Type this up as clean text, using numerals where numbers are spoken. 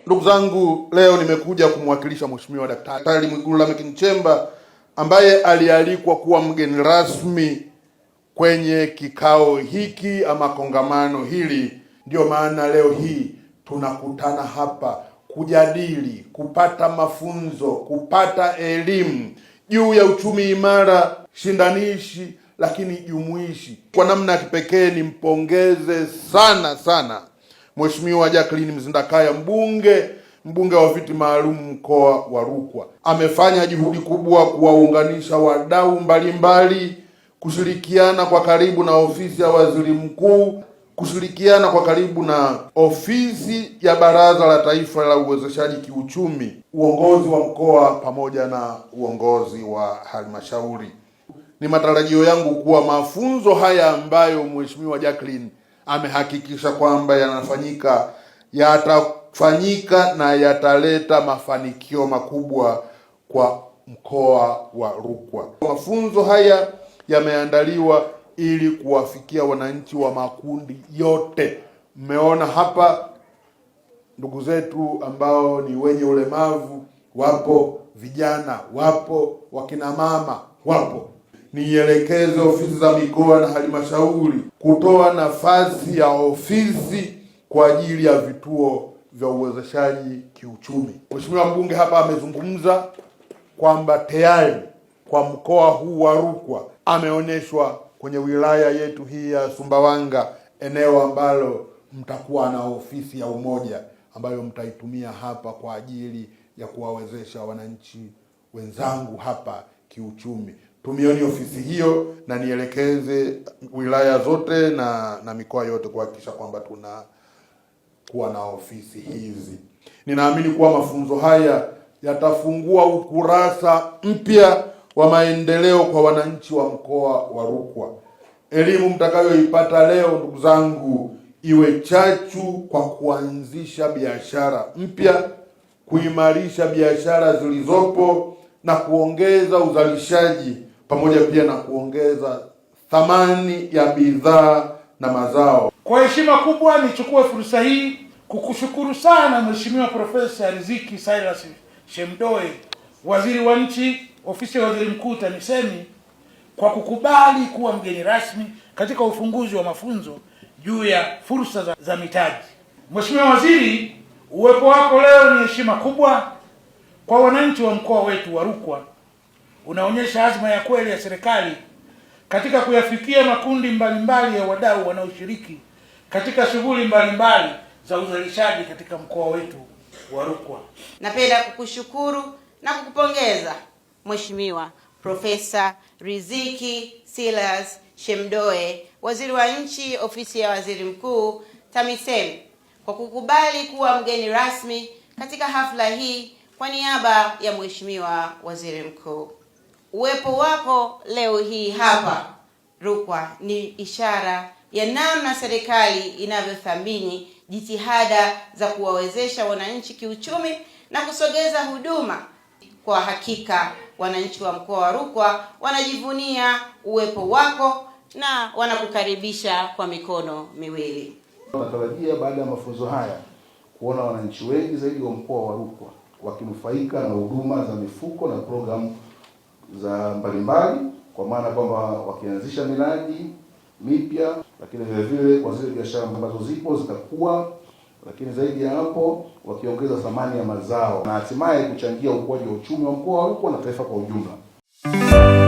Ndugu zangu, leo nimekuja kumwakilisha Mheshimiwa Daktari Mwigulu Lameck Nchemba ambaye alialikwa kuwa mgeni rasmi kwenye kikao hiki ama kongamano hili. Ndio maana leo hii tunakutana hapa kujadili, kupata mafunzo, kupata elimu juu ya uchumi imara, shindanishi lakini jumuishi. Kwa namna ya kipekee nimpongeze sana Mheshimiwa Jacqueline Mzindakaya, mbunge wa viti maalum mkoa wa Rukwa. Amefanya juhudi kubwa kuwaunganisha wadau mbalimbali, kushirikiana kwa karibu na ofisi ya Waziri Mkuu, kushirikiana kwa karibu na ofisi ya Baraza la Taifa la Uwezeshaji Kiuchumi, uongozi wa mkoa pamoja na uongozi wa halmashauri. Ni matarajio yangu kuwa mafunzo haya ambayo Mheshimiwa Jacqueline amehakikisha kwamba yatafanyika na yataleta mafanikio makubwa kwa mkoa wa Rukwa. Mafunzo haya yameandaliwa ili kuwafikia wananchi wa makundi yote. Mmeona hapa ndugu zetu ambao ni wenye ulemavu wapo, vijana wapo, wakina mama wapo. Nielekeze ofisi za mikoa na halmashauri kutoa nafasi ya ofisi kwa ajili ya vituo vya uwezeshaji kiuchumi. Mheshimiwa mbunge hapa amezungumza kwamba tayari kwa mkoa huu wa Rukwa ameonyeshwa kwenye wilaya yetu hii ya Sumbawanga eneo ambalo mtakuwa na ofisi ya umoja ambayo mtaitumia hapa kwa ajili ya kuwawezesha wananchi wenzangu hapa kiuchumi. Tumieni ofisi hiyo na nielekeze wilaya zote na mikoa yote kuhakikisha kwamba tunakuwa na ofisi hizi. Ninaamini kuwa mafunzo haya yatafungua ukurasa mpya wa maendeleo kwa wananchi wa mkoa wa Rukwa. Elimu mtakayoipata leo, ndugu zangu, iwe chachu kwa kuanzisha biashara mpya, kuimarisha biashara zilizopo na kuongeza uzalishaji pamoja pia na kuongeza thamani ya bidhaa na mazao. Kwa heshima kubwa nichukue fursa hii kukushukuru sana Mheshimiwa Profesa Riziki Silas Shemdoe, Waziri wa Nchi, Ofisi ya Waziri Mkuu TAMISEMI, kwa kukubali kuwa mgeni rasmi katika ufunguzi wa mafunzo juu ya fursa za mitaji. Mheshimiwa Waziri, uwepo wako leo ni heshima kubwa kwa wananchi wa mkoa wetu wa Rukwa. Unaonyesha azma ya kweli ya serikali katika kuyafikia makundi mbalimbali ya wadau wanaoshiriki katika shughuli mbalimbali za uzalishaji katika mkoa wetu wa Rukwa. Napenda kukushukuru na kukupongeza Mheshimiwa Profesa Riziki Silas Shemdoe, Waziri wa Nchi, Ofisi ya Waziri Mkuu TAMISEMI, kwa kukubali kuwa mgeni rasmi katika hafla hii kwa niaba ya Mheshimiwa Waziri Mkuu. Uwepo wako leo hii hapa Rukwa ni ishara ya namna serikali inavyothamini jitihada za kuwawezesha wananchi kiuchumi na kusogeza huduma. Kwa hakika wananchi wa mkoa wa Rukwa wanajivunia uwepo wako na wanakukaribisha kwa mikono miwili. Tunatarajia baada ya mafunzo haya kuona wananchi wengi zaidi wa mkoa wa Rukwa wakinufaika na huduma za mifuko na programu za mbalimbali, kwa maana kwamba wakianzisha miradi mipya, lakini vile vile kwa zile biashara ambazo zipo zitakuwa, lakini zaidi ya hapo wakiongeza thamani ya mazao na hatimaye kuchangia ukuaji wa uchumi wa mkoa wa Rukwa na taifa kwa ujumla.